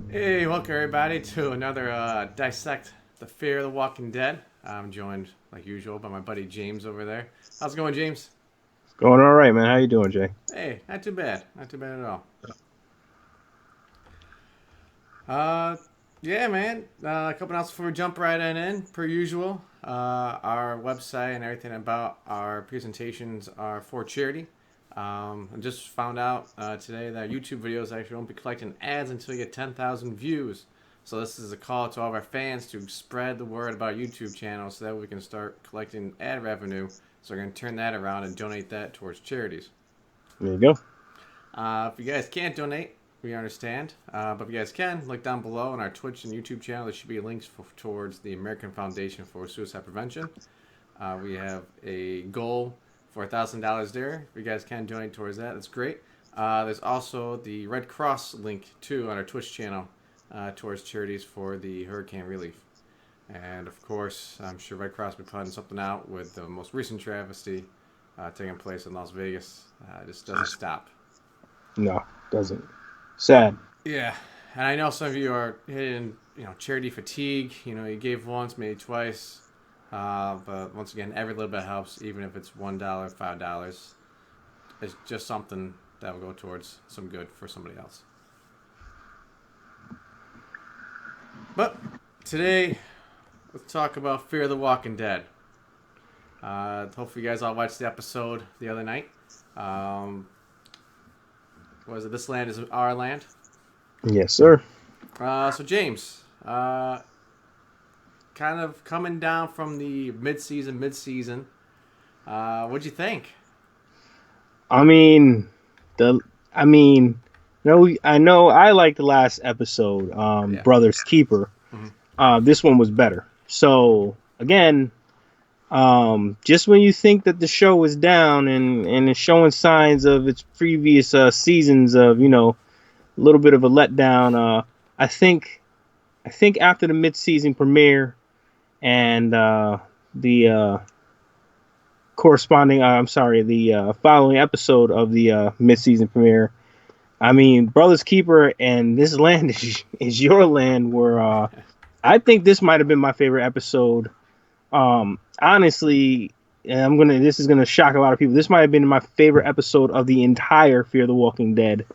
Hey, welcome everybody to another Dissect the Fear of the Walking Dead. I'm joined, like usual, by my buddy James over there. How's it going, James? Going all right, man. How you doing, Jay? Hey, not too bad. Not too bad at all. Uh, yeah, man. A couple else before we jump right in, per usual. Our website and everything about our presentations are for charity. I just found out today that YouTube videos actually won't be collecting ads until you get 10,000 views. So this is a call to all of our fans to spread the word about YouTube channels so that we can start collecting ad revenue. So we're going to turn that around and donate that towards charities. There you go. If you guys can't donate, we understand. But if you guys can, look down below on our Twitch and YouTube channel. There should be links towards the American Foundation for Suicide Prevention. We have a goal for $1,000 there. If you guys can donate towards that, that's great. There's also the Red Cross link, too, on our Twitch channel towards charities for the hurricane relief. And, of course, I'm sure Red Cross will be putting something out with the most recent travesty taking place in Las Vegas. It just doesn't stop. No, doesn't. Sad. Yeah, and I know some of you are hitting, charity fatigue. You gave once, maybe twice. But once again, every little bit helps, even if it's $1, $5. It's just something that will go towards some good for somebody else. But today, let's talk about Fear the Walking Dead. Hopefully you guys all watched the episode the other night. What is it? This Land is Our Land? Yes, sir. So James, kind of coming down from the mid-season. What'd you think? I mean, I know I liked the last episode, Yeah. Brother's Keeper. Mm-hmm. This one was better. So again, just when you think that the show is down and is showing signs of its previous seasons of a little bit of a letdown, I think after the mid-season premiere and the corresponding, the following episode of the mid-season premiere, I mean, Brothers Keeper and This Land is Your Land were, I think this might have been my favorite episode. Honestly, and this is gonna shock a lot of people. This might have been my favorite episode of the entire Fear the Walking Dead.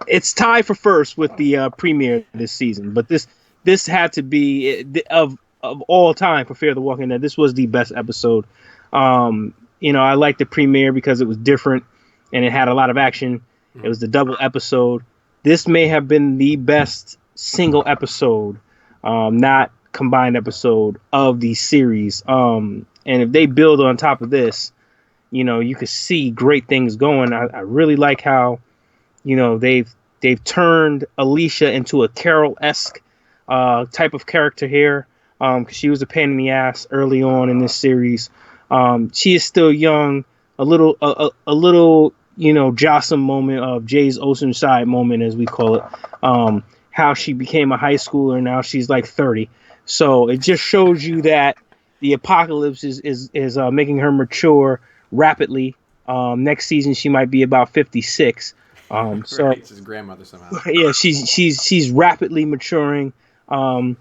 It's tied for first with the premiere this season, but this had to be of all time for Fear the Walking Dead. This was the best episode. I liked the premiere because it was different and it had a lot of action. Mm-hmm. It was the double episode. This may have been the best single episode, not combined episode of the series. And if they build on top of this, you could see great things going. I really like how, they've turned Alicia into a Carol-esque type of character here. Because she was a pain in the ass early on in this series. She is still young, a little, Jocelyn moment of Jay's Oceanside moment, as we call it. How she became a high schooler, now she's like 30. So it just shows you that the apocalypse is making her mature rapidly. Next season she might be about 56. So Right, it's his grandmother somehow. yeah, she's rapidly maturing. And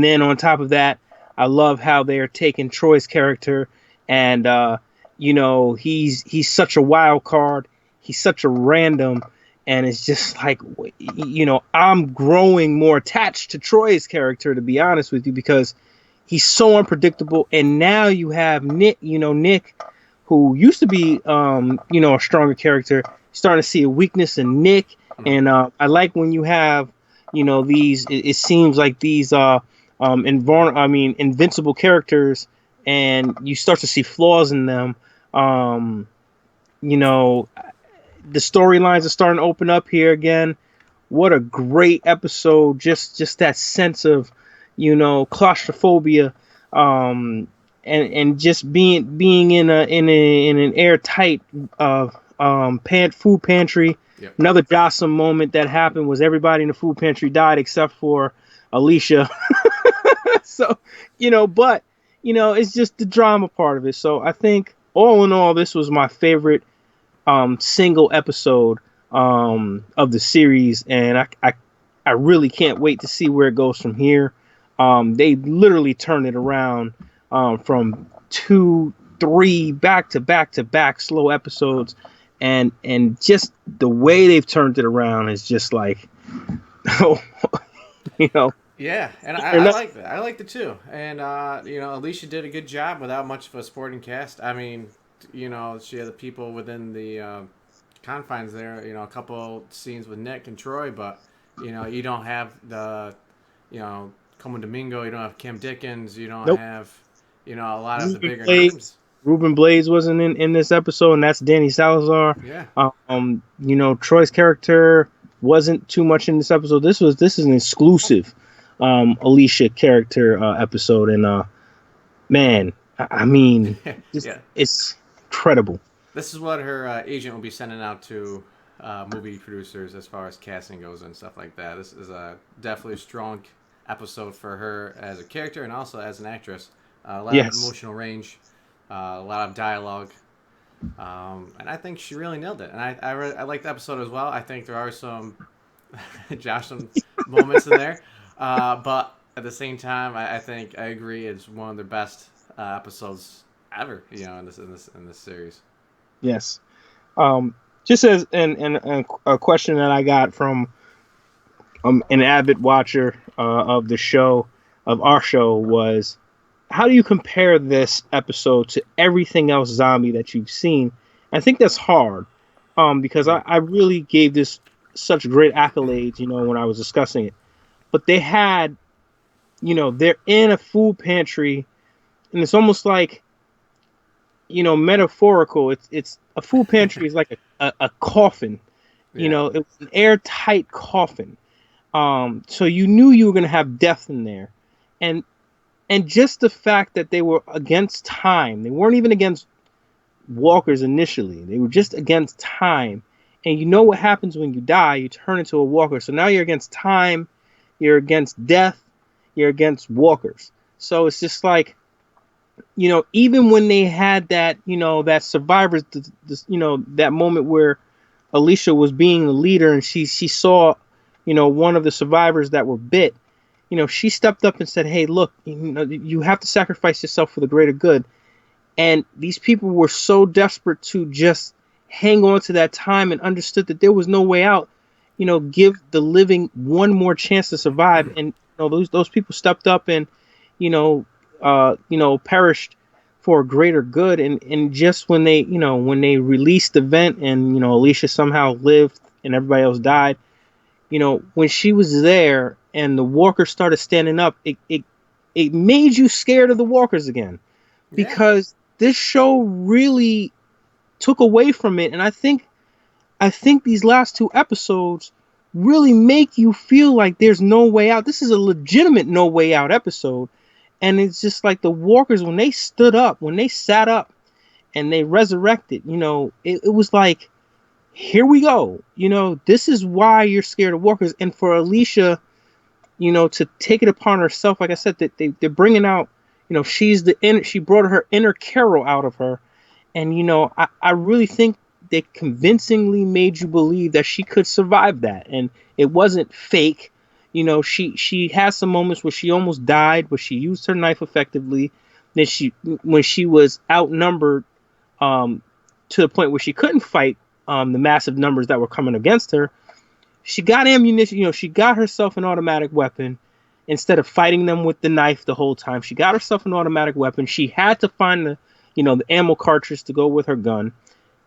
then on top of that, I love how they're taking Troy's character, and he's such a wild card. He's such a random, and it's just like, I'm growing more attached to Troy's character, to be honest with you, because he's so unpredictable. And now you have Nick, Nick, who used to be, a stronger character, starting to see a weakness in Nick. And I like when you have, these, it seems like these invincible characters, and you start to see flaws in them. The storylines are starting to open up here again. What a great episode. Just that sense of, claustrophobia, and just being in an airtight food pantry. Yep. Another Jocelyn moment that happened was everybody in the food pantry died except for Alicia. So, but it's just the drama part of it. So I think all in all, this was my favorite single episode of the series, and I really can't wait to see where it goes from here. They literally turned it around from 2, 3 back to back to back slow episodes, and just the way they've turned it around is just like, you know, Yeah, and they're I not, like that. I liked it too. And Alicia did a good job without much of a supporting cast. I mean, she had the people within the confines there. A couple scenes with Nick and Troy, but you don't have the Como Domingo. You don't have Kim Dickens. You don't nope. have a lot of the Ruben bigger Blades, names. Ruben Blades wasn't in this episode, and that's Danny Salazar. Yeah. Troy's character wasn't too much in this episode. This is an exclusive Alicia character episode, and man, I mean, Yeah. it's incredible. This is what her agent will be sending out to movie producers as far as casting goes and stuff like that. This is definitely a strong episode for her as a character and also as an actress. A lot of emotional range, a lot of dialogue, and I think she really nailed it. And I like the episode as well. I think there are some Jocelyn moments in there, but at the same time, I think I agree it's one of the best episodes ever. In this series. Yes. Just as and a question that I got from an avid watcher of the show, of our show, was, how do you compare this episode to everything else zombie that you've seen? I think that's hard, because I really gave this such great accolades, when I was discussing it. But they had, they're in a food pantry, and it's almost like, metaphorical. It's a food pantry is like a coffin. Yeah. It was an airtight coffin. So you knew you were going to have death in there, and just the fact that they were against time. They weren't even against walkers initially. They were just against time. And you know what happens when you die? You turn into a walker. So now you're against time, you're against death, you're against walkers. So it's just like, even when they had that, that survivors, that moment where Alicia was being the leader and she saw, one of the survivors that were bit, she stepped up and said, hey, look, you have to sacrifice yourself for the greater good. And these people were so desperate to just hang on to that time and understood that there was no way out. Give the living one more chance to survive. And those people stepped up and perished for a greater good. And just when they released the vent and Alicia somehow lived and everybody else died, when she was there and the walkers started standing up, it made you scared of the walkers again, because this show really took away from it. And I think these last 2 episodes really make you feel like there's no way out. This is a legitimate no way out episode. And it's just like the walkers, when they stood up, when they sat up and they resurrected, it was like, here we go. This is why you're scared of walkers. And for Alicia, to take it upon herself, like I said, that they're bringing out, she brought her inner Carol out of her. And, I really think they convincingly made you believe that she could survive that. And it wasn't fake. She has some moments where she almost died, but she used her knife effectively. Then when she was outnumbered to the point where she couldn't fight the massive numbers that were coming against her, she got ammunition. She got herself an automatic weapon instead of fighting them with the knife the whole time. She got herself an automatic weapon. She had to find the ammo cartridge to go with her gun.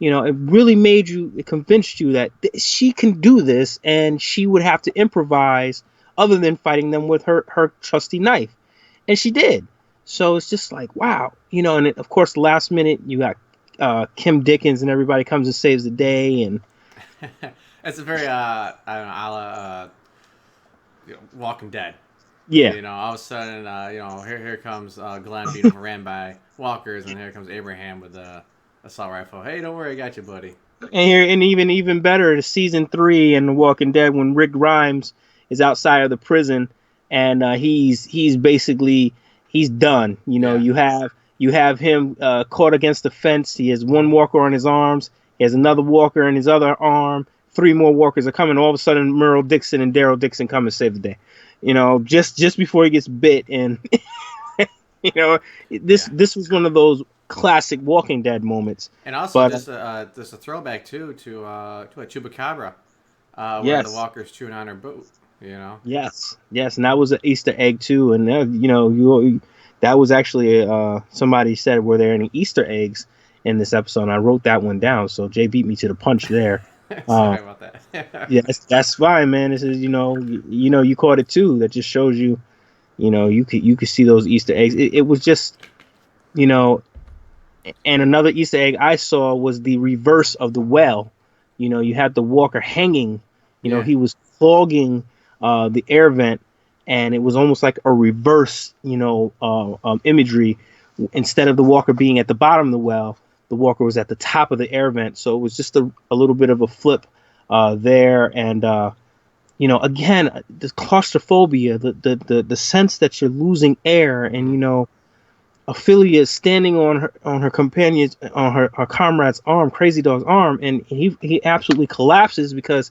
It really it convinced you that she can do this, and she would have to improvise other than fighting them with her trusty knife. And she did. So it's just like, wow. And of course, last minute, you got Kim Dickens and everybody comes and saves the day. And it's a very, I don't know, a la Walking Dead. Yeah. All of a sudden, here comes Glenn being overran by walkers, and here comes Abraham with a assault rifle. Hey, don't worry, I got you, buddy. And even better, the season 3 in The Walking Dead when Rick Grimes is outside of the prison and he's basically he's done. Yeah. You have him caught against the fence. He has one walker on his arms. He has another walker in his other arm. 3 more walkers are coming. All of a sudden, Merle Dixon and Daryl Dixon come and save the day. Just before he gets bit, and this was one of those classic Walking Dead moments. And also, But just a throwback too to a Chupacabra, where the yes, walkers chewing on her boot. yes, and that was an Easter egg too. And that was actually somebody said, were there any Easter eggs in this episode? And I wrote that one down. So Jay beat me to the punch there. Sorry about that. Yeah, that's fine, man. This is you caught it too. That just shows you, you could see those Easter eggs. It was just, and another Easter egg I saw was the reverse of the well. You had the walker hanging. Yeah. He was clogging the air vent, and it was almost like a reverse, imagery. Instead of the walker being at the bottom of the well, the walker was at the top of the air vent. So it was just a little bit of a flip there. And, again, the claustrophobia, the sense that you're losing air, and, Ophelia is standing on her companion's, on her comrade's arm, Crazy Dog's arm, and he absolutely collapses because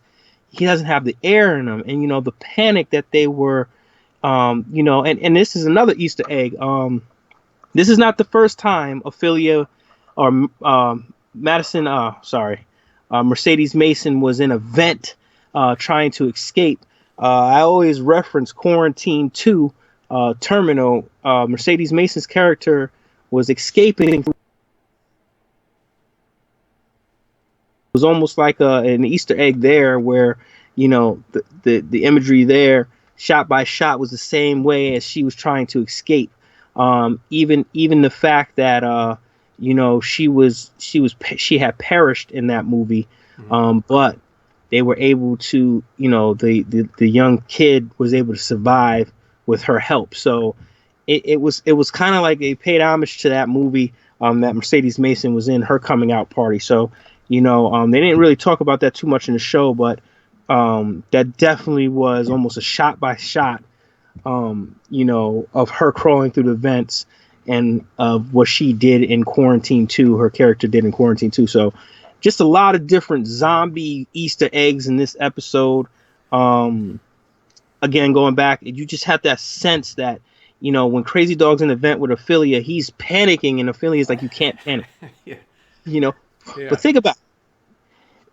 he doesn't have the air in him. And, the panic that they were, and this is another Easter egg. This is not the first time Ophelia or Mercedes Mason was in a vent trying to escape. I always reference Quarantine 2 Terminal. Mercedes Mason's character was escaping. It was almost like an Easter egg there where, the imagery there, shot by shot, was the same way as she was trying to escape. Even the fact that she had perished in that movie, but they were able to, the young kid was able to survive with her help. So it was kind of like they paid homage to that movie that Mercedes Mason was in, her coming out party. So they didn't really talk about that too much in the show, but that definitely was almost a shot by shot, of her crawling through the vents and of what she did in Quarantine 2, her character did in Quarantine 2. So just a lot of different zombie Easter eggs in this episode. Again, going back, you just have that sense that, when Crazy Dog's in the vent with Ophelia, he's panicking, and Ophelia's like, you can't panic. Yeah. Yeah. But think about it.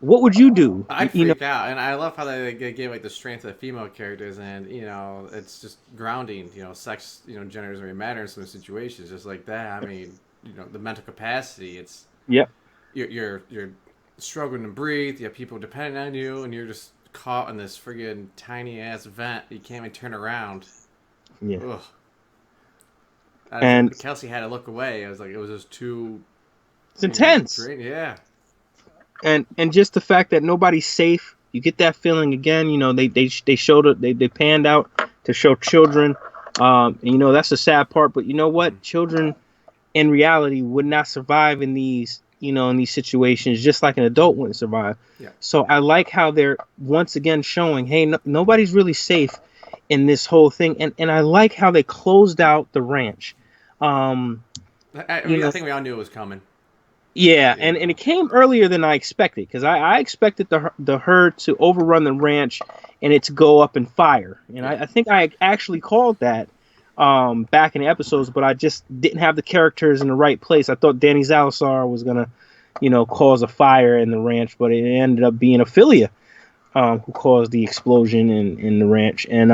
What would you do? I'd freak out, and I love how they gave like the strength to the female characters, and it's just grounding. Sex, gender doesn't really matter in some situations, just like that. I mean, the mental capacity. It's you're struggling to breathe. You have people depending on you, and you're just caught in this friggin' tiny ass vent. You can't even turn around. Yeah. Ugh. And Kelsey had to look away. I was like, it was just too. It's intense. Yeah. And just the fact that nobody's safe, you get that feeling again. They showed it. They panned out to show children. That's the sad part. But you know what? Children, in reality, would not survive in these situations, just like an adult wouldn't survive. Yeah. So I like how they're once again showing, hey, nobody's really safe in this whole thing. And I like how they closed out the ranch. I think we all knew it was coming. Yeah, and it came earlier than I expected, because I expected the herd to overrun the ranch and it to go up in fire. And I think I actually called that back in the episodes, but I just didn't have the characters in the right place. I thought Danny Zalazar was going to, cause a fire in the ranch, but it ended up being Ophelia who caused the explosion in the ranch. And,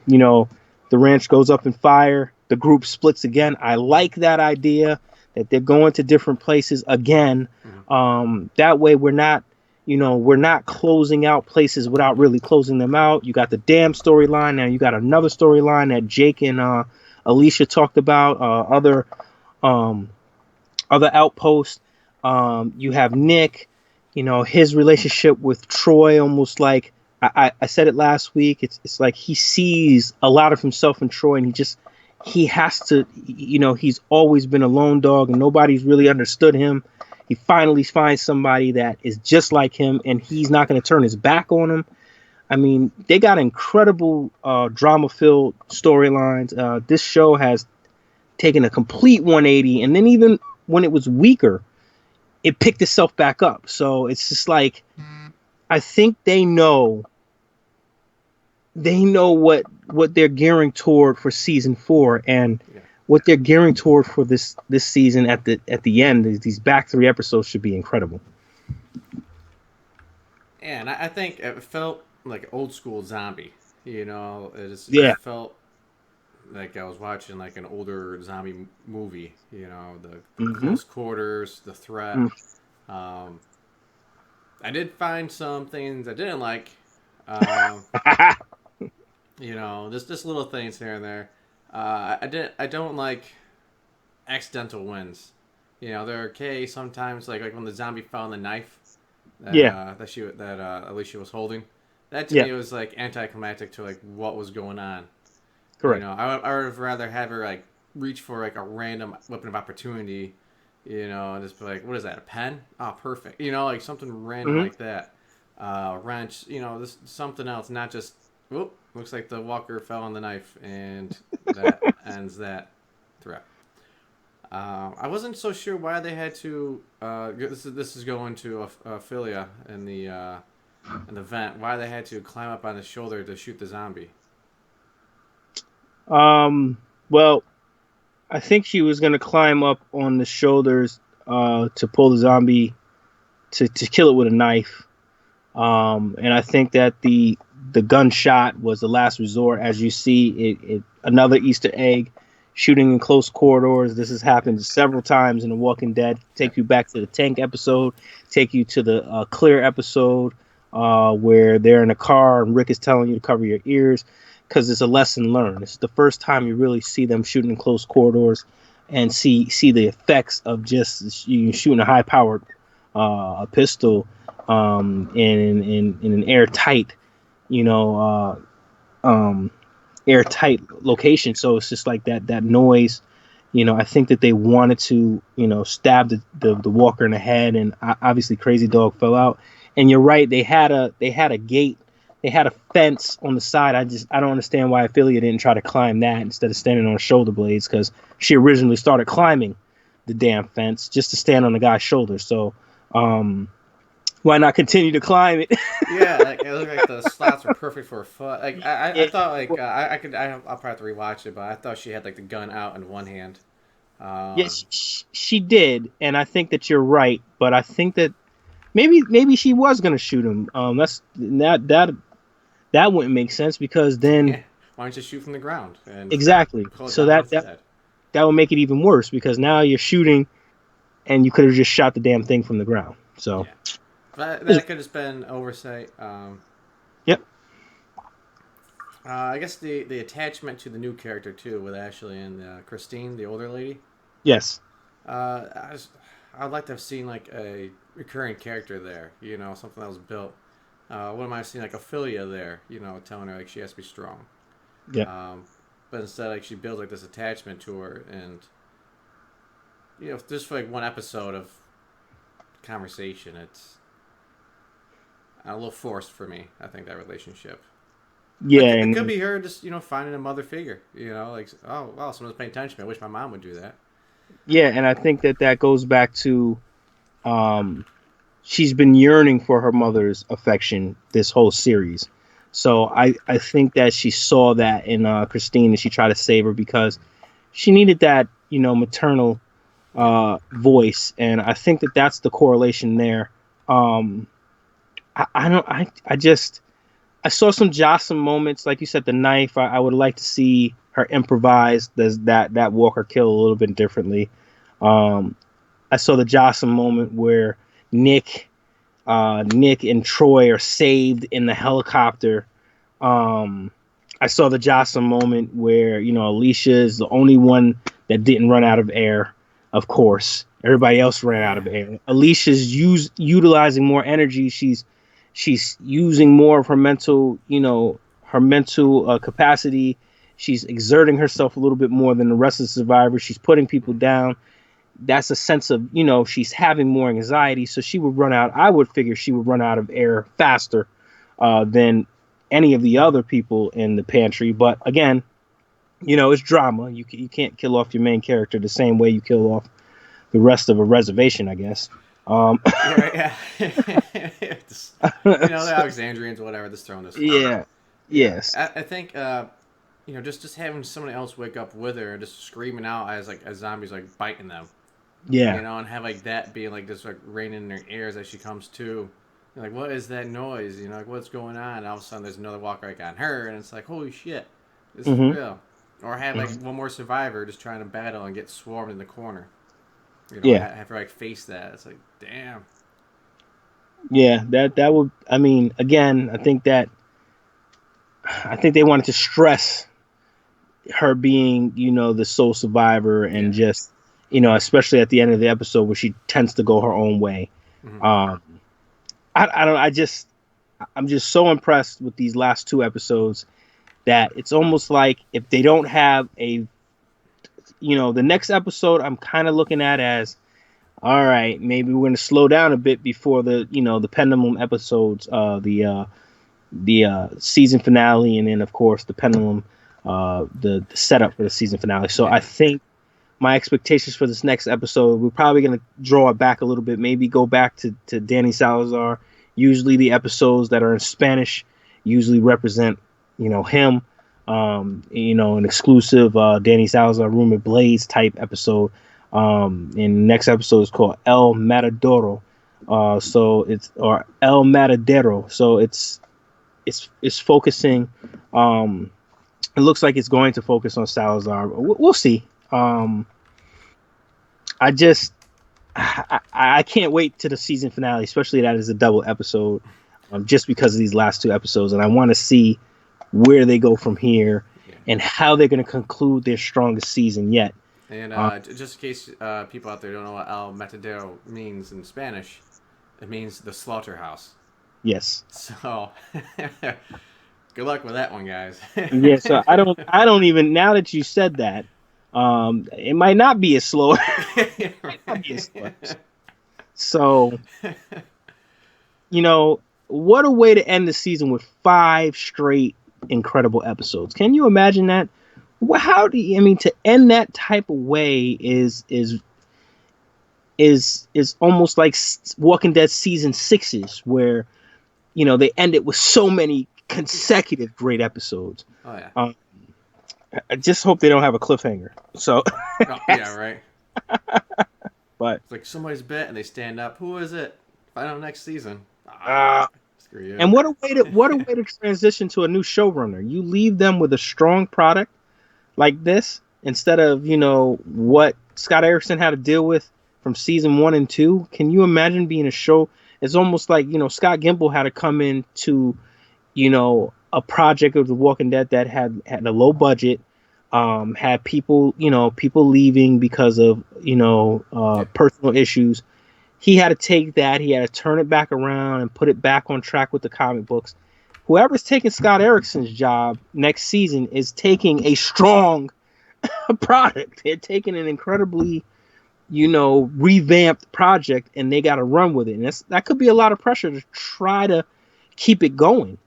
the ranch goes up in fire. The group splits again. I like that idea, that they're going to different places again. That way we're not closing out places without really closing them out. You got the dam storyline. Now you got another storyline that Jake and Alicia talked about, other outposts. You have Nick, his relationship with Troy, almost like I said it last week. It's like he sees a lot of himself in Troy, and he has to, he's always been a lone dog, and nobody's really understood him. He finally finds somebody that is just like him, and he's not going to turn his back on him. I mean, they got incredible drama-filled storylines. This show has taken a complete 180, and then even when it was weaker, it picked itself back up. So it's just like, I think they know what they're gearing toward for season 4, and what they're gearing toward for this season at the end. These back 3 episodes should be incredible. And I think it felt like old school zombie. It felt like I was watching like an older zombie movie. The close quarters, the threat. I did find some things I didn't like. Just little things here and there. I don't like accidental wins. They're okay sometimes. Like when the zombie found the knife that Alicia was holding. That to me was like anticlimactic to like what was going on. Correct. I would have rather have her like reach for like a random weapon of opportunity. And just be like, what is that? A pen? Oh, perfect. Like something random like that. Wrench. This something else, not just. Whoop! Looks like the walker fell on the knife, and that ends that threat. I wasn't so sure why they had to. This is going to Ophelia in the vent. Why they had to climb up on his shoulder to shoot the zombie. Well, I think she was going to climb up on the shoulders to pull the zombie to kill it with a knife. And I think that the gunshot was the last resort. As you see, it another Easter egg, shooting in close corridors. This has happened several times in The Walking Dead. Take you back to the tank episode, take you to the Clear episode where they're in a car and Rick is telling you to cover your ears because it's a lesson learned. It's the first time you really see them shooting in close corridors and see the effects of just shooting a high-powered pistol in an airtight, airtight location. So it's just like that noise. I think that they wanted to, stab the walker in the head, and obviously Crazy Dog fell out. And you're right, they had a gate, they had a fence on the side. I don't understand why Ophelia didn't try to climb that instead of standing on shoulder blades, because she originally started climbing the damn fence just to stand on the guy's shoulder. So why not continue to climb it? Yeah, like it looked like the slots were perfect for her foot. Like I thought, like I'll probably have to rewatch it, but I thought she had like the gun out in one hand. Yes, she did, and I think that you're right. But I think that maybe she was gonna shoot him. That wouldn't make sense, because then why don't you shoot from the ground? And exactly. So that would make it even worse, because now you're shooting, and you could have just shot the damn thing from the ground. So. Yeah. That could have been oversight. Yep. I guess the attachment to the new character too, with Ashley and Christine, the older lady. Yes. I'd like to have seen like a recurring character there. Something that was built. What am I seeing, like Ophelia there? Telling her like she has to be strong. Yeah. But instead, like she builds like this attachment to her, and just for like one episode of conversation, it's a little forced for me. I think that relationship. Yeah, it could be her just finding a mother figure. Like, oh wow, someone's paying attention to me. I wish my mom would do that. Yeah, and I think that goes back to, she's been yearning for her mother's affection this whole series. So I think that she saw that in Christine, and she tried to save her because she needed that maternal voice, and I think that that's the correlation there. I saw some Jocelyn moments, like you said, the knife. I would like to see her improvise that Walker kill a little bit differently. I saw the Jocelyn moment where Nick and Troy are saved in the helicopter. I saw the Jocelyn moment where Alicia is the only one that didn't run out of air. Of course, everybody else ran out of air. Alicia's utilizing more energy. She's she's using more of her mental, capacity. She's exerting herself a little bit more than the rest of the survivors. She's putting people down. That's a sense of, she's having more anxiety. So she would run out. I would figure she would run out of air faster than any of the other people in the pantry. But again, it's drama. You can't kill off your main character the same way you kill off the rest of a reservation, I guess. Yeah. The Alexandrians, whatever, just throwing this. Yeah. Yes. I think, just having someone else wake up with her, just screaming out as zombies biting them. Yeah. And have that being just raining in their ears as she comes to. You're like, what is that noise? What's going on? And all of a sudden, there's another walker on her, and it's like, holy shit, this is real. Or have one more survivor just trying to battle and get swarmed in the corner. Have her face that. It's like, damn. Yeah, that would. I mean, again, I think they wanted to stress her being, the sole survivor, and just, especially at the end of the episode where she tends to go her own way. Mm-hmm. I'm just so impressed with these last 2 episodes that it's almost like if they don't have the next episode, I'm kind of looking at as, all right, maybe we're going to slow down a bit before the Pendulum episodes, the season finale, and then of course the Pendulum, the setup for the season finale. So I think my expectations for this next episode, we're probably going to draw it back a little bit, maybe go back to Danny Salazar. Usually the episodes that are in Spanish usually represent, him, an exclusive Danny Salazar Rumored Blades type episode. And the next episode is called El Matadero. Or El Matadero. So it's focusing. It looks like it's going to focus on Salazar. We'll see. I can't wait to the season finale, especially that is a double episode, just because of these last 2 episodes, and I want to see where they go from here and how they're going to conclude their strongest season yet. And just in case people out there don't know what El Matadero means in Spanish, it means the slaughterhouse. Yes. So, good luck with that one, guys. Yeah. So I don't even, now that you said that, it might not be as slow. So, what a way to end the season with 5 straight incredible episodes. Can you imagine that? How do you, to end that type of way is almost like Walking Dead season 6's, where, they end it with so many consecutive great episodes. Oh yeah. I just hope they don't have a cliffhanger. So. Yeah, right. But it's like somebody's bit and they stand up. Who is it? Find out next season. Screw you. And what a way to transition to a new showrunner. You leave them with a strong product like this instead of what Scott Erickson had to deal with from season 1 and 2. Can you imagine being a show? It's almost like Scott Gimple had to come into a project of The Walking Dead that had a low budget, had people leaving because of personal issues. He had to take that, he had to turn it back around and put it back on track with the comic books. Whoever's taking Scott Erickson's job next season is taking a strong product. They're taking an incredibly revamped project, and they got to run with it. And that could be a lot of pressure to try to keep it going.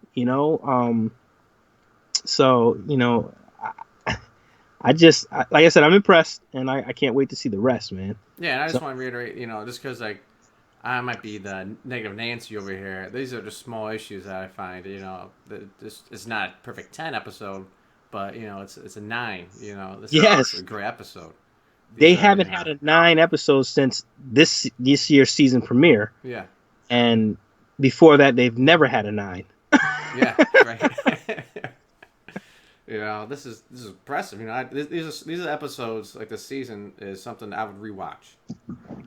So I just, like I said, I'm impressed, and I can't wait to see the rest, man. Yeah, and I just want to reiterate, just because I might be the negative Nancy over here. These are just small issues that I find. It's not a perfect 10 episode, but it's a 9. This is a great episode. They haven't had a 9 episodes since this year's season premiere. Yeah, and before that, they've never had a 9. Yeah, right. This is impressive. These are episodes, like this season is something I would rewatch.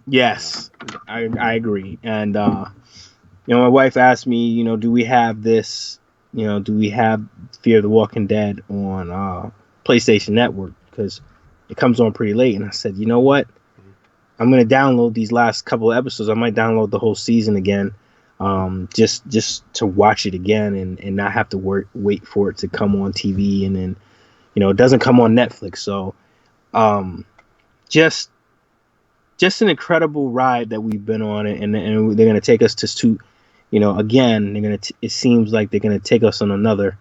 Yes, I agree. And my wife asked me, do we have this? Do we have Fear the Walking Dead on PlayStation Network, because it comes on pretty late? And I said, you know what? I'm gonna download these last couple of episodes. I might download the whole season again. just to watch it again and not have to wait for it to come on TV, and then it doesn't come on Netflix. So um, just an incredible ride that we've been on, and they're gonna take us to again it seems like they're gonna take us on another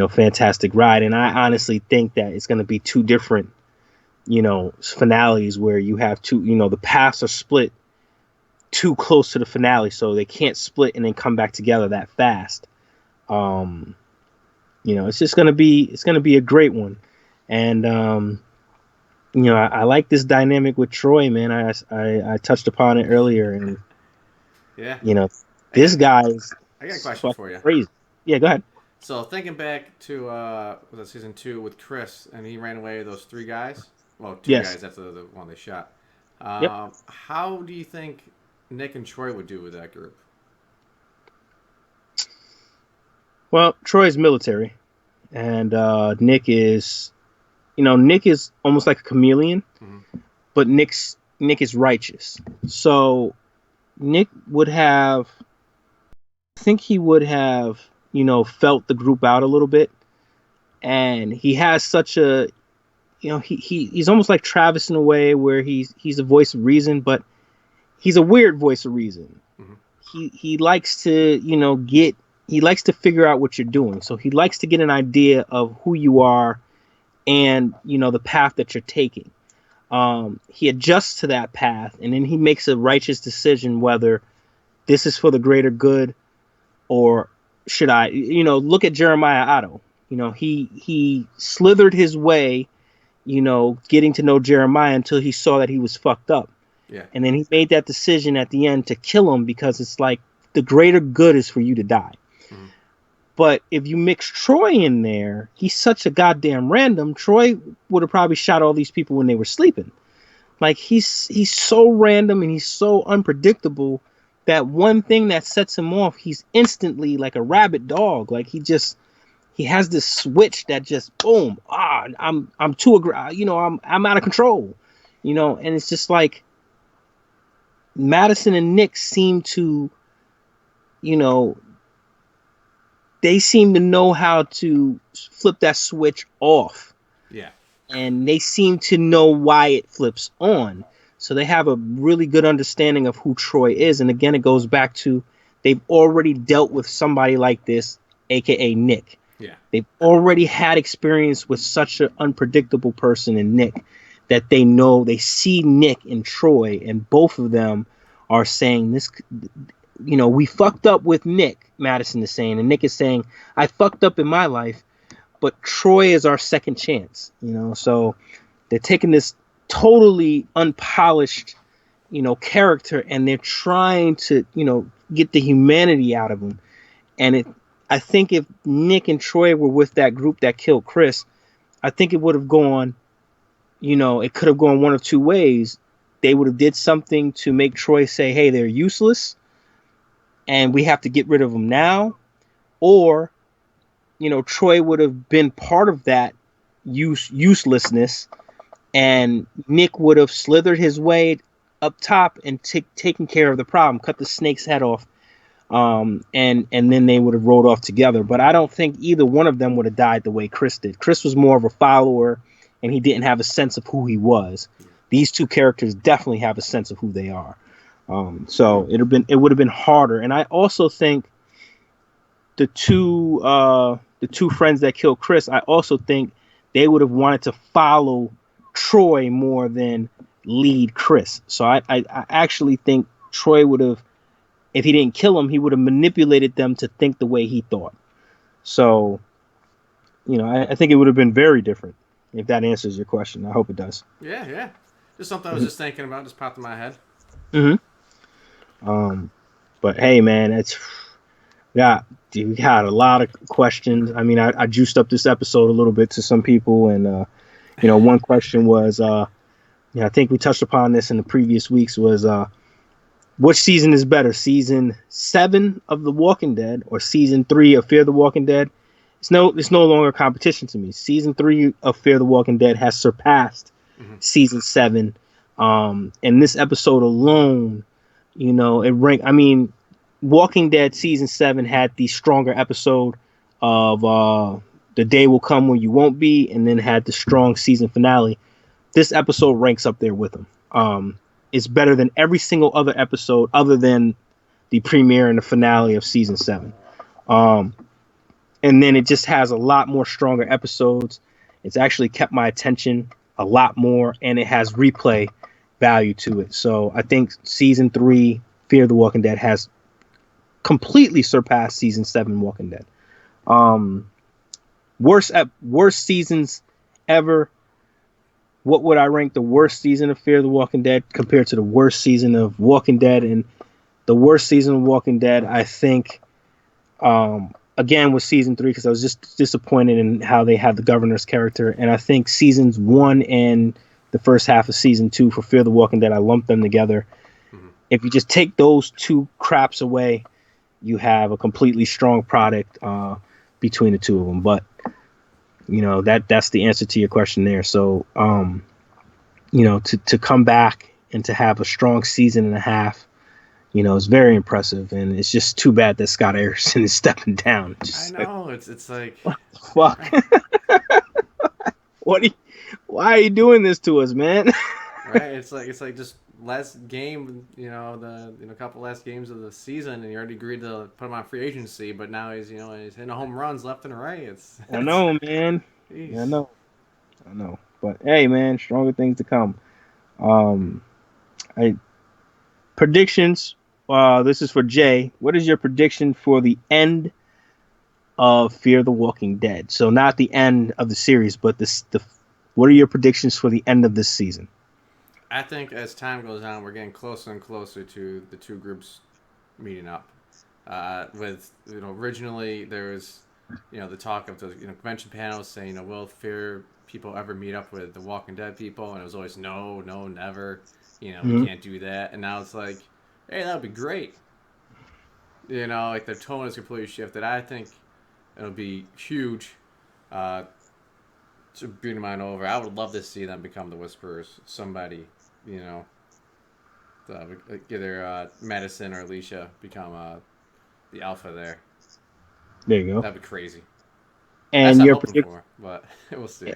fantastic ride. And I honestly think that it's gonna be two different finales where you have two, the paths are split too close to the finale, so they can't split and then come back together that fast. It's just gonna be a great one. And I like this dynamic with Troy, man. I touched upon it earlier, and Yeah. This guy's I got a question for you. Crazy. Yeah, go ahead. So thinking back to was that season 2 with Chris, and he ran away with those 3 guys. Well, 2 Yes. guys. That's the one they shot. Yep. How do you think Nick and Troy would do with that group? Well, Troy's military, and Nick is almost like a chameleon, but Nick is righteous. So Nick would have, I think he would have, felt the group out a little bit, and he has such a, he's almost like Travis in a way where he's a voice of reason, but he's a weird voice of reason. He likes to, he likes to figure out what you're doing. So he likes to get an idea of who you are and, the path that you're taking. He adjusts to that path, and then he makes a righteous decision whether this is for the greater good or should I, look at Jeremiah Otto. He slithered his way, getting to know Jeremiah until he saw that he was fucked up. Yeah. And then he made that decision at the end to kill him because it's like the greater good is for you to die. But if you mix Troy in there, he's such a goddamn random. Troy would have probably shot all these people when they were sleeping. Like he's so random and he's so unpredictable that one thing that sets him off, he's instantly like a rabid dog. Like he has this switch that just boom, I'm too aggressive, I'm out of control, and it's just like Madison and Nick seem to, they seem to know how to flip that switch off. Yeah. And they seem to know why it flips on. So they have a really good understanding of who Troy is. And again, it goes back to they've already dealt with somebody like this, aka Nick. Yeah. They've already had experience with such an unpredictable person in Nick that they know, they see Nick and Troy, and both of them are saying this, we fucked up with Nick, Madison is saying, and Nick is saying, I fucked up in my life, but Troy is our second chance, so they're taking this totally unpolished, character, and they're trying to, get the humanity out of him. And I think if Nick and Troy were with that group that killed Chris, I think it would have gone, it could have gone one of two ways. They would have did something to make Troy say, hey, they're useless and we have to get rid of them now. Or, Troy would have been part of that uselessness, and Nick would have slithered his way up top and taken care of the problem, cut the snake's head off, and then they would have rolled off together. But I don't think either one of them would have died the way Chris did. Chris was more of a follower, and he didn't have a sense of who he was. These two characters definitely have a sense of who they are. So it would have been harder. And I also think the two friends that killed Chris, I also think they would have wanted to follow Troy more than lead Chris. So I actually think Troy would have, if he didn't kill him, he would have manipulated them to think the way he thought. So, I think it would have been very different, if that answers your question. I hope it does. Yeah. Just something I was just thinking about, just popped in my head. But hey, man, we got a lot of questions. I mean, I juiced up this episode a little bit to some people, and one question was, I think we touched upon this in the previous weeks, was which season is better, season 7 of The Walking Dead or season 3 of Fear the Walking Dead? It's no longer a competition to me. Season 3 of Fear the Walking Dead has surpassed season 7. And this episode alone, it ranked. I mean, Walking Dead season 7 had the stronger episode of The Day Will Come When You Won't Be, and then had the strong season finale. This episode ranks up there with them. It's better than every single other episode other than the premiere and the finale of season 7. And then it just has a lot more stronger episodes. It's actually kept my attention a lot more, and it has replay value to it. So I think season 3, Fear the Walking Dead, has completely surpassed season 7 Walking Dead. Worst seasons ever. What would I rank the worst season of Fear the Walking Dead compared to the worst season of Walking Dead? And the worst season of Walking Dead, I think, again, was season 3, because I was just disappointed in how they had the governor's character. And I think seasons 1 and the first half of season 2 for Fear the Walking Dead, I lumped them together. Mm-hmm. If you just take those two craps away, you have a completely strong product between the two of them. But that's the answer to your question there. So to come back and to have a strong season and a half, it's very impressive, and it's just too bad that Scott Erickson is stepping down. I know, it's like, what the fuck? Why are you doing this to us, man? Right? It's like just last game, a couple last games of the season, and you already agreed to put him on free agency, but now he's hitting home runs left and right. It's I know, man. Geez. I know. But hey, man, stronger things to come. Predictions. This is for Jay. What is your prediction for the end of Fear the Walking Dead? So not the end of the series, but what are your predictions for the end of this season? I think as time goes on, we're getting closer and closer to the two groups meeting up. Originally there was, the talk of the convention panels saying, will Fear people ever meet up with the Walking Dead people? And it was always no, never. We can't do that. And now it's like, hey, that would be great. Like their tone has completely shifted. I think it'll be huge to bring mine over. I would love to see them become the Whisperers. Somebody, either Madison or Alicia become the Alpha there. There you go. That'd be crazy. And your prediction, but we'll see.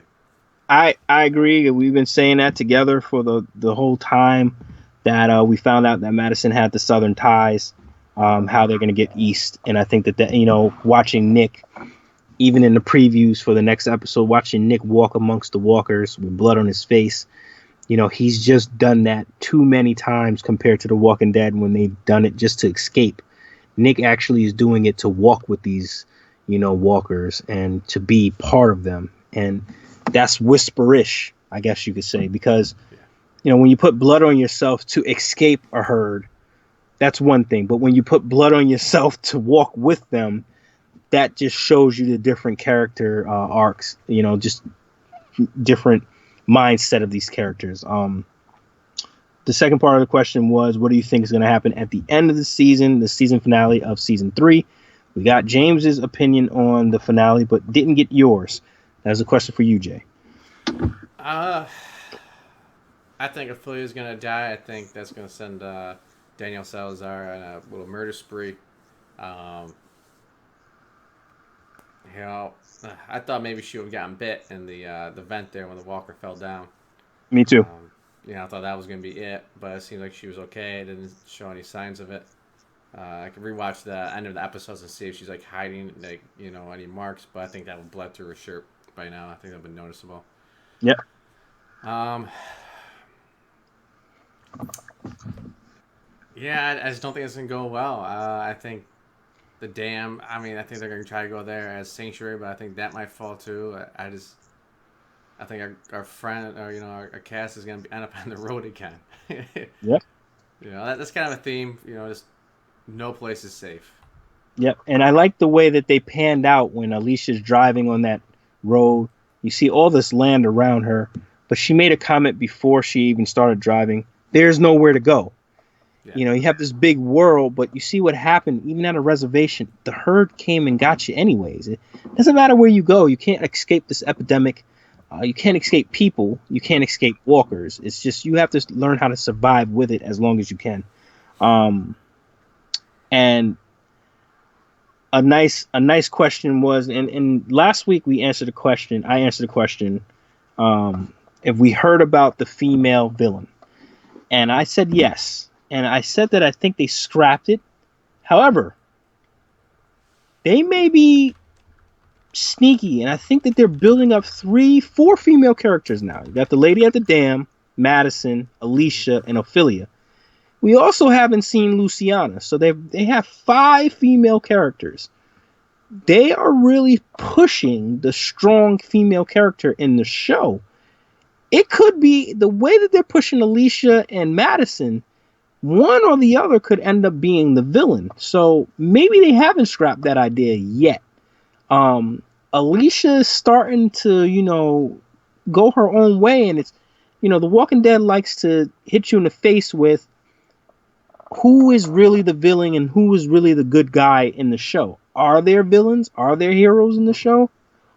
I agree. We've been saying that together for the whole time that we found out that Madison had the Southern ties, how they're going to get east. And I think that, watching Nick, even in the previews for the next episode, watching Nick walk amongst the walkers with blood on his face, he's just done that too many times compared to the Walking Dead when they've done it just to escape. Nick actually is doing it to walk with these, walkers and to be part of them. And that's whisperish, I guess you could say, because when you put blood on yourself to escape a herd, that's one thing. But when you put blood on yourself to walk with them, that just shows you the different character arcs, just different mindset of these characters. The second part of the question was, what do you think is going to happen at the end of the season finale of season 3? We got James's opinion on the finale, but didn't get yours. That's a question for you, Jay. I think Ophelia's going to die. I think that's going to send Daniel Salazar on a little murder spree. I thought maybe she would have gotten bit in the vent there when the walker fell down. Me too. I thought that was going to be it, but it seemed like she was okay. It didn't show any signs of it. I could rewatch the end of the episodes and see if she's hiding any marks, but I think that would bled through her shirt by now. I think that would be noticeable. Yep. Yeah, I just don't think it's going to go well. I think the dam, I think they're going to try to go there as sanctuary, but I think that might fall too. I think our friend, or our cast is going to end up on the road again. Yep. That's kind of a theme. Just no place is safe. Yep, and I like the way that they panned out when Alicia's driving on that road. You see all this land around her, but she made a comment before she even started driving. There's nowhere to go. Yeah. You have this big world, but you see what happened. Even at a reservation, the herd came and got you anyways. It doesn't matter where you go. You can't escape this epidemic. You can't escape people. You can't escape walkers. It's just you have to learn how to survive with it as long as you can. And a nice question was, and last week we answered a question. I answered a question. If we heard about the female villain, and I said yes, and I said that I think they scrapped it. However, they may be sneaky, and I think that they're building up 4 female characters now. You got the lady at the dam, Madison, Alicia, and Ophelia. We also haven't seen Luciana, so they have 5 female characters. They are really pushing the strong female character in the show. It could be the way that they're pushing Alicia and Madison, one or the other could end up being the villain. So maybe they haven't scrapped that idea yet. Alicia is starting to, go her own way, and it's, The Walking Dead likes to hit you in the face with who is really the villain and who is really the good guy in the show. Are there villains? Are there heroes in the show?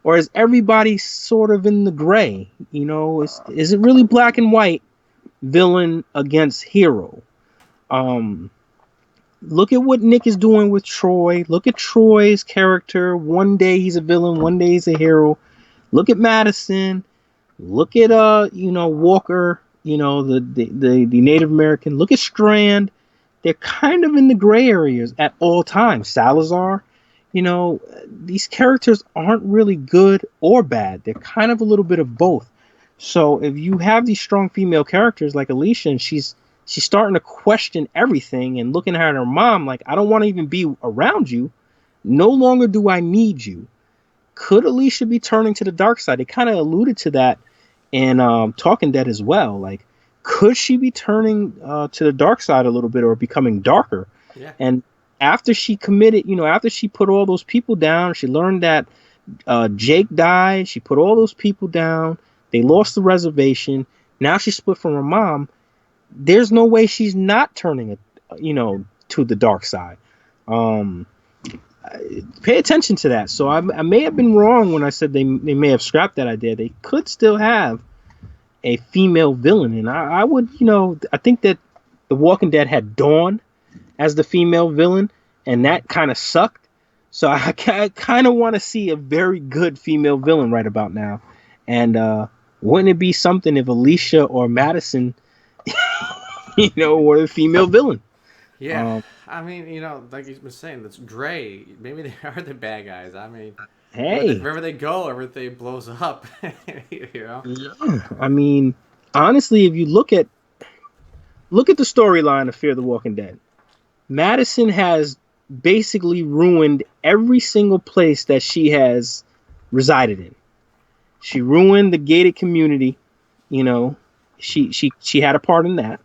Or is everybody sort of in the gray? Is it really black and white, villain against hero? Look at what Nick is doing with Troy. Look at Troy's character. One day he's a villain, one day he's a hero. Look at Madison. Look at Walker, the Native American. Look at Strand. They're kind of in the gray areas at all times. Salazar, these characters aren't really good or bad. They're kind of a little bit of both. So if you have these strong female characters like Alicia, and she's starting to question everything and looking at her mom like, I don't want to even be around you. No longer do I need you. Could Alicia be turning to the dark side? They kind of alluded to that in Talking Dead as well. Like, could she be turning to the dark side a little bit or becoming darker? Yeah. And after she committed, after she put all those people down, she learned that Jake died. She put all those people down. They lost the reservation. Now she's split from her mom. There's no way she's not turning to the dark side. Pay attention to that. So I may have been wrong when I said they may have scrapped that idea. They could still have a female villain, and I would, I think that The Walking Dead had Dawn as the female villain, and that kind of sucked. So I kind of want to see a very good female villain right about now. And wouldn't it be something if Alicia or Madison, were the female villain? Yeah. I mean, like you've been saying, that's gray. Maybe they are the bad guys. I mean, Hey, wherever they go, everything blows up. yeah. I mean, honestly, if you look at the storyline of Fear the Walking Dead, Madison has basically ruined every single place that she has resided in. She ruined the gated community. She had a part in that.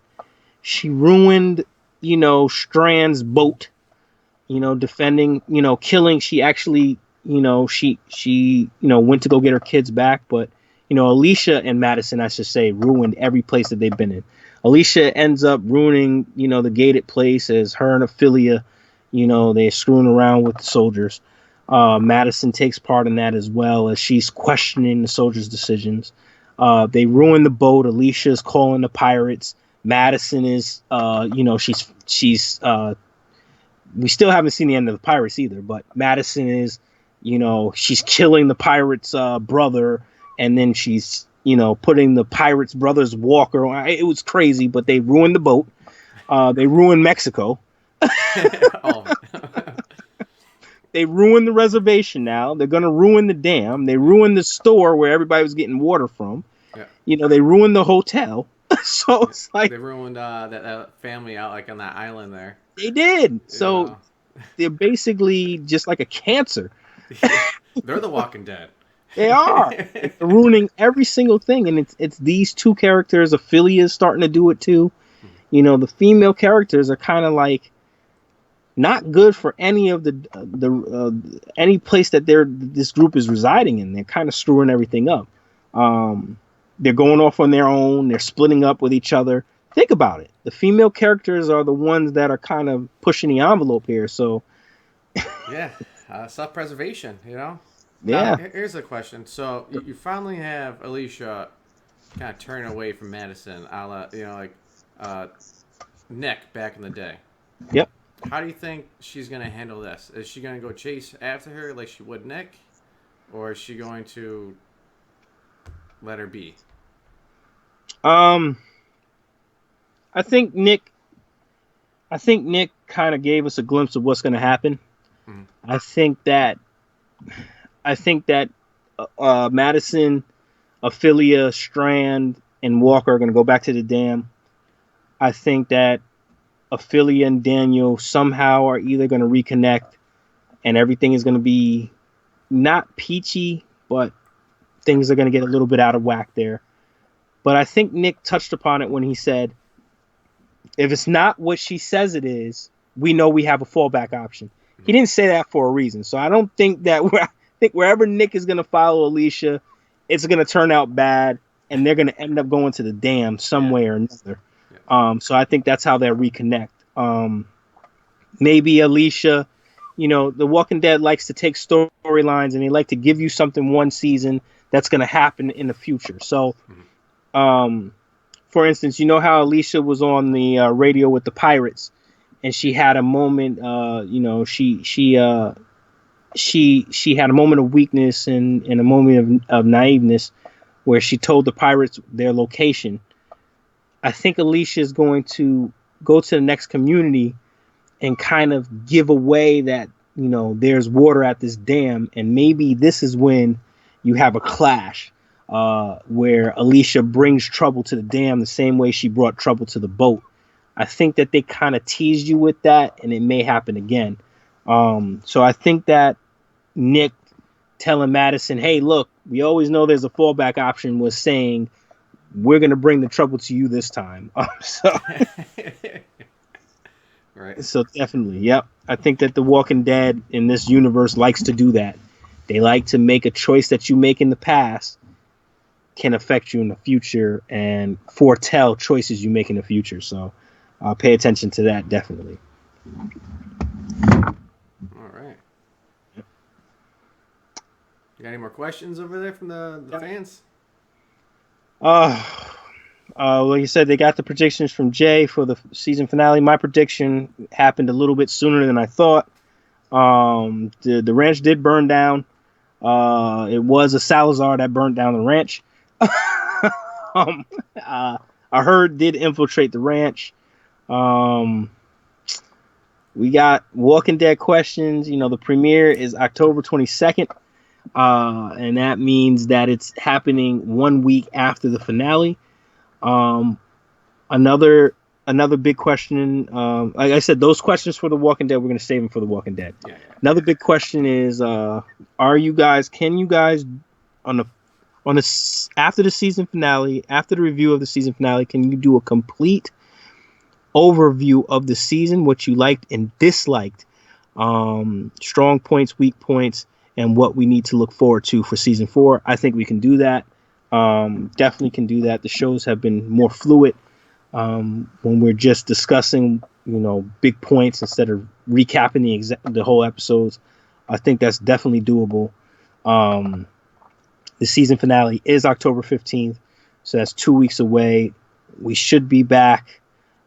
She ruined, Strand's boat. Defending, killing. She actually, she went to go get her kids back, but Alicia and Madison, I should say, ruined every place that they've been in. Alicia ends up ruining, the gated place as her and Ophelia, they're screwing around with the soldiers. Madison takes part in that as well, as she's questioning the soldiers' decisions. They ruin the boat. Alicia's calling the pirates. Madison is, she's we still haven't seen the end of the pirates either, but Madison is, she's killing the pirates' brother, and then she's, putting the pirates' brother's walker on. It was crazy, but they ruined the boat. They ruined Mexico. They ruined the reservation now. They're going to ruin the dam. They ruined the store where everybody was getting water from. Yeah. They ruined the hotel. So it's like... They ruined that family out like on that island there. They did. So they're basically just like a cancer. They're the Walking Dead. They are. They're ruining every single thing. And it's these 2 characters. Ophelia is starting to do it too. The female characters are kind of like not good for any of the any place that this group is residing in. They're kind of screwing everything up. They're going off on their own. They're splitting up with each other. Think about it. The female characters are the ones that are kind of pushing the envelope here. So, yeah, self-preservation. Yeah. Now, here's the question. So you finally have Alicia kind of turning away from Madison, a la, like Nick back in the day. Yep. How do you think she's gonna handle this? Is she gonna go chase after her like she would Nick, or is she going to let her be? Um, I think Nick. I think Nick kind of gave us a glimpse of what's going to happen. Mm-hmm. I think that. I think that Madison, Ophelia, Strand, and Walker are going to go back to the dam. I think that Ophelia and Daniel somehow are either going to reconnect, and everything is going to be not peachy, but things are going to get a little bit out of whack there. But I think Nick touched upon it when he said, if it's not what she says it is, we know we have a fallback option. He didn't say that for a reason. So I don't think that I think wherever Nick is going to follow Alicia, it's going to turn out bad, and they're going to end up going to the dam some way or another. Yeah. So I think that's how they'll reconnect. Maybe Alicia, The Walking Dead likes to take storylines and they like to give you something one season that's going to happen in the future. So, for instance, you know how Alicia was on the radio with the pirates, and she had a moment. She had a moment of weakness and a moment of naiveness, where she told the pirates their location. I think Alicia is going to go to the next community and kind of give away that there's water at this dam, and maybe this is when you have a clash. Where Alicia brings trouble to the dam the same way she brought trouble to the boat. I think that they kind of teased you with that, and it may happen again. So I think that Nick telling Madison, hey, look, we always know there's a fallback option, was saying, we're going to bring the trouble to you this time. Right. So definitely, yep. I think that The Walking Dead in this universe likes to do that. They like to make a choice that you make in the past can affect you in the future and foretell choices you make in the future. So pay attention to that, definitely. All right. You got any more questions over there from the fans? Like you said, they got the predictions from Jay for the season finale. My prediction happened a little bit sooner than I thought. The ranch did burn down. It was a Salazar that burned down the ranch. A herd did infiltrate the ranch. We got Walking Dead questions. The premiere is October 22nd. And that means that it's happening 1 week after the finale. Another big question. Like I said, those questions for The Walking Dead, we're going to save them for The Walking Dead. Yeah. Another big question is, can you guys after the season finale, after the review of the season finale, can you do a complete overview of the season, what you liked and disliked, strong points, weak points, and what we need to look forward to for season 4? I think we can do that. Definitely can do that. The shows have been more fluid when we're just discussing, big points instead of recapping the whole episodes. I think that's definitely doable. The season finale is October 15th, so that's 2 weeks away. We should be back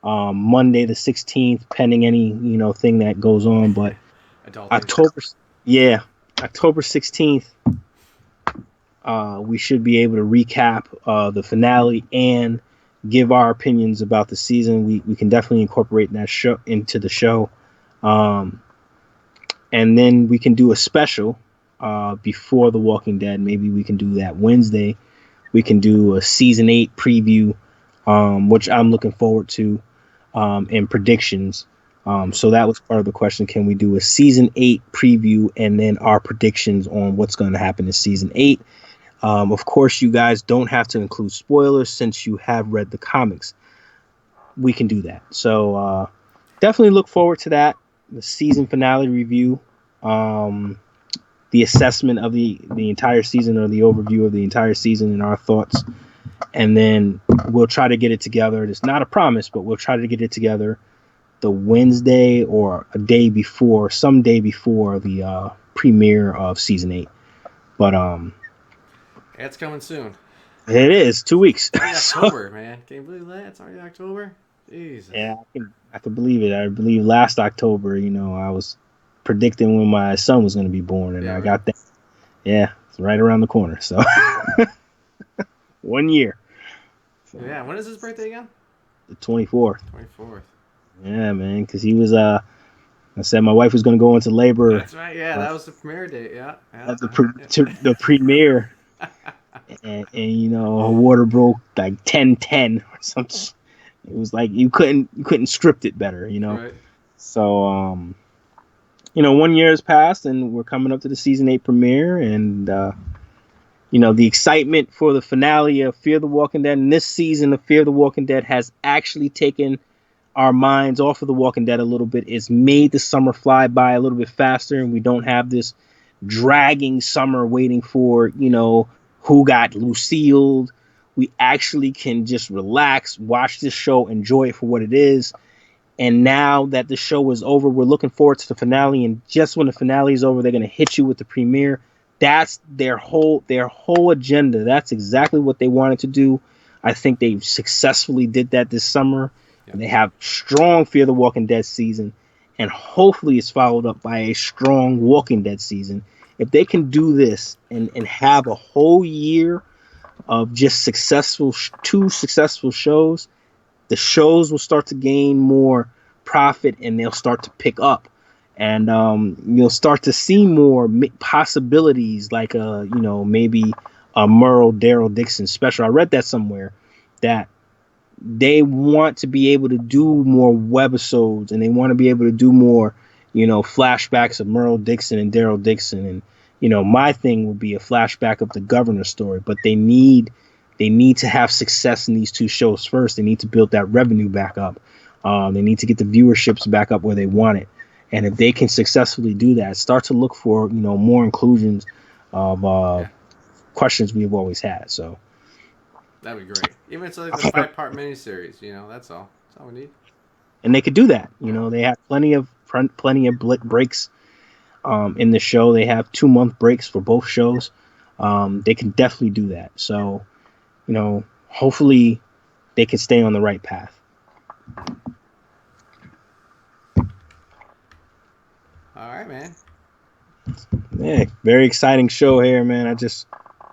Monday the 16th, pending any thing that goes on. But October 16th, we should be able to recap the finale and give our opinions about the season. We can definitely incorporate that show into the show, and then we can do a special before The Walking Dead. Maybe we can do that Wednesday. We can do a season 8 preview, which I'm looking forward to, and predictions. So that was part of the question. Can we do a season 8 preview and then our predictions on what's going to happen in season 8? Of course, you guys don't have to include spoilers since you have read the comics. We can do that. So definitely look forward to that. The season finale review, the assessment of the entire season, or the overview of the entire season and our thoughts. And then we'll try to get it together. It's not a promise, but we'll try to get it together the Wednesday or a day before, some day before the premiere of season 8. But it's coming soon. It is 2 weeks. It's October, man. Can you believe that? It's already October. Jesus. Yeah, I can believe it. I believe last October, I was predicting when my son was going to be born, and Yeah, I right. got that. Yeah, it's right around the corner. So 1 year. So Yeah, when is his birthday again? the 24th. 24th. Yeah, man, because he was. I said my wife was going to go into labor That's right. Yeah, uh, that was the premiere date. Yeah, yeah, at the yeah. premiere, and her water broke like 10-10 or something. It was like you couldn't script it better. Right. So 1 year has passed, and we're coming up to the season 8 premiere, and the excitement for the finale of Fear the Walking Dead. And this season of Fear the Walking Dead has actually taken our minds off of the Walking Dead a little bit. It's made the summer fly by a little bit faster, and we don't have this dragging summer waiting for who got Lucille. We actually can just relax, watch this show, enjoy it for what it is. And now that the show is over, we're looking forward to the finale. And just when the finale is over, they're going to hit you with the premiere. That's their whole agenda. That's exactly what they wanted to do. I think they successfully did that this summer. Yep. And they have strong Fear the Walking Dead season, and hopefully it's followed up by a strong Walking Dead season. If they can do this and have a whole year of just two successful shows, the shows will start to gain more profit, and they'll start to pick up, and you'll start to see more possibilities, like maybe a Merle Daryl Dixon special. I read that somewhere, that they want to be able to do more webisodes, and they want to be able to do more flashbacks of Merle Dixon and Daryl Dixon. And my thing would be a flashback of the governor story, but they need to have success in these two shows first. They need to build that revenue back up. They need to get the viewerships back up where they want it. And if they can successfully do that, start to look for more inclusions of Yeah, questions we've always had. So, that'd be great. Even if it's like the 5-part miniseries. That's all. That's all we need. and they could do that. Yeah. They have plenty of breaks in the show. They have 2-month breaks for both shows. They can definitely do that. So, hopefully they can stay on the right path. All right, man. Yeah, very exciting show here, man.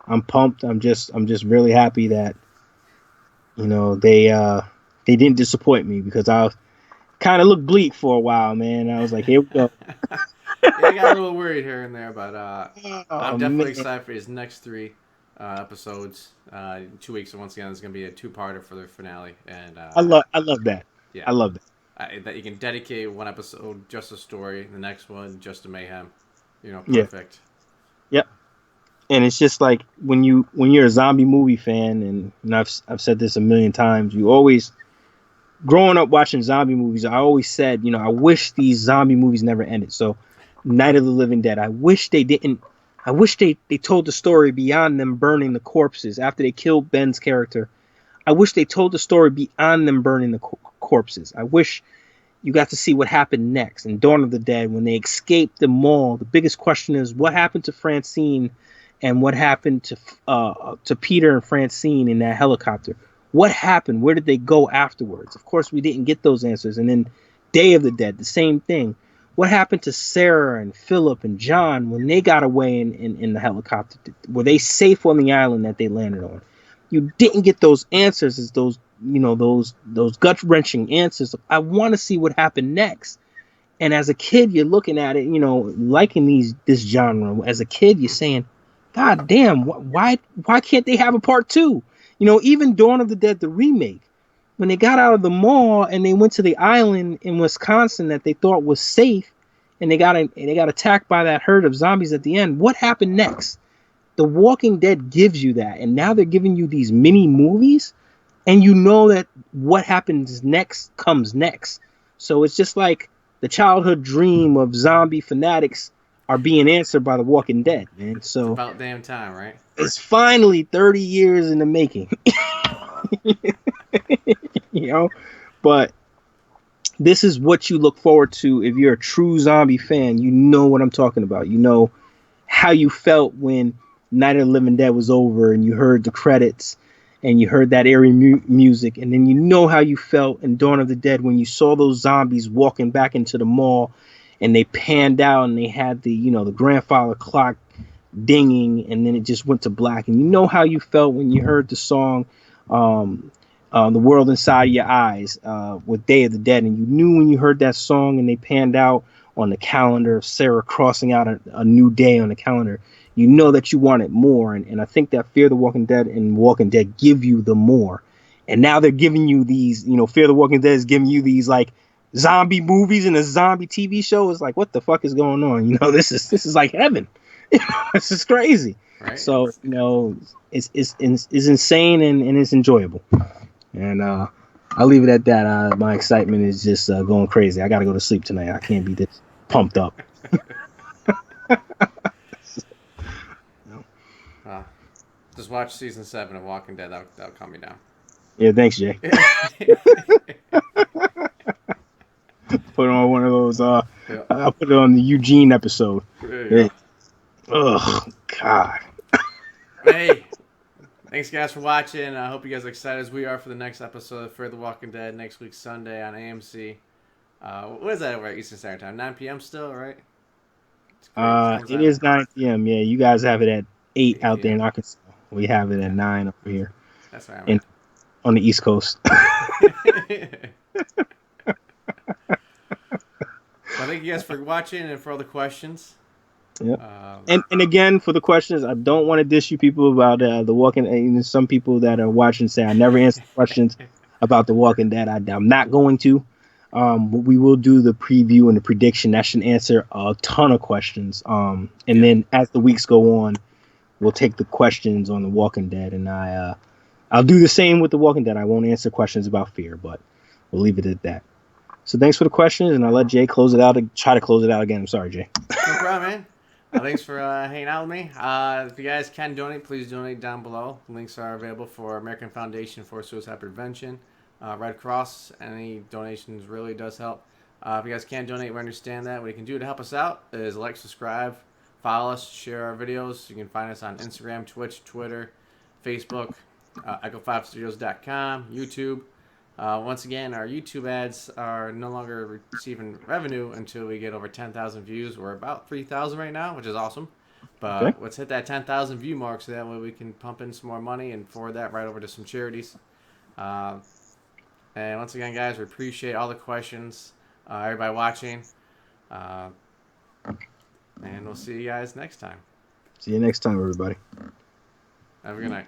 I'm pumped. I'm just really happy that they didn't disappoint me, because I kind of looked bleak for a while, man. I was like, here we go. Yeah, I got a little worried here and there, but I'm Oh definitely man, excited for his next 3 episodes. 2 weeks, and once again, it's going to be a 2-parter for the finale. And I love that. yeah, I love that. that you can dedicate one episode just a story, the next one just a mayhem. Yeah, Perfect. yep. And it's just like when you're a zombie movie fan, and I've said this a million times. You always, growing up watching zombie movies, I always said, I wish these zombie movies never ended. So, Night of the Living Dead, I wish they didn't. I wish they told the story beyond them burning the corpses after they killed Ben's character. I wish they told the story beyond them burning the corpses. I wish you got to see what happened next in Dawn of the Dead when they escaped the mall. The biggest question is what happened to Francine, and what happened to Peter and Francine in that helicopter. What happened? Where did they go afterwards? Of course, we didn't get those answers. And then Day of the Dead, the same thing. What happened to Sarah and Philip and John when they got away in the helicopter? Were they safe on the island that they landed on? You didn't get those answers, as those gut wrenching answers. I want to see what happened next. And as a kid, you're looking at it, liking this genre. As a kid, you're saying, God damn, why can't they have a part 2? Even Dawn of the Dead, the remake, when they got out of the mall and they went to the island in Wisconsin that they thought was safe, and they got attacked by that herd of zombies at the end. What happened next? The Walking Dead gives you that, and now they're giving you these mini movies, and that what happens next comes next. So it's just like the childhood dream of zombie fanatics are being answered by The Walking Dead, man. It's So about damn time, right? it's finally 30 years in the making. you know, but this is what you look forward to if you're a true zombie fan. You know what I'm talking about. You know how you felt when Night of the Living Dead was over and you heard the credits and you heard that eerie music, and then you know how you felt in Dawn of the Dead when you saw those zombies walking back into the mall, and they panned out and they had the, you know, the grandfather clock dinging, and then it just went to black, and you know how you felt when you heard the song The World Inside Your Eyes with Day of the Dead, and you knew when you heard that song and they panned out on the calendar, Sarah crossing out a new day on the calendar, you know that you wanted more. And I think that Fear the Walking Dead and Walking Dead give you the more. And now they're giving you these, you know, Fear the Walking Dead is giving you these like zombie movies and a zombie TV show. It's like, what the fuck is going on? You know, this is like heaven. This is crazy. Right. So, you know, it's insane and it's enjoyable. And I'll leave it at that. My excitement is just going crazy. I got to go to sleep tonight. I can't be this pumped up. Just watch season 7 of Walking Dead. That'll calm me down. Yeah, thanks, Jay. Put on one of those. I'll put it on the Eugene episode. Oh, God. Hey, thanks, guys, for watching. I hope you guys are excited as we are for the next episode of Fear the Walking Dead next week, Sunday on AMC. What is that over at Eastern Standard Time? 9 p.m. still, right? It is 9 p.m. Yeah, you guys have it at 8 out there in PM. Arkansas. We have it at 9 over here. That's right. I'm on the East Coast. Well, thank you guys for watching and for all the questions. Yeah. And again, for the questions, I don't want to diss you people about the Walking. And some people that are watching say I never answer questions about the Walking Dead. I'm not going to. But we will do the preview and the prediction. That should answer a ton of questions. And then as the weeks go on, we'll take the questions on the Walking Dead, and I'll do the same with the Walking Dead. I won't answer questions about Fear, but we'll leave it at that. So thanks for the questions, and I'll let Jay close it out. Try to close it out again. I'm sorry, Jay. No problem, man. Thanks for hanging out with me. If you guys can donate, please donate down below. Links are available for American Foundation for Suicide Prevention, Red Cross. Any donations really does help. If you guys can't donate, we understand that. What you can do to help us out is like, subscribe, follow us, share our videos. You can find us on Instagram, Twitch, Twitter, Facebook, echo5studios.com, YouTube. Once again, our YouTube ads are no longer receiving revenue until we get over 10,000 views. We're about 3,000 right now, which is awesome. But let's hit that 10,000 view mark so that way we can pump in some more money and forward that right over to some charities. And once again, guys, we appreciate all the questions, everybody watching. And we'll see you guys next time. See you next time, everybody. Have a good night.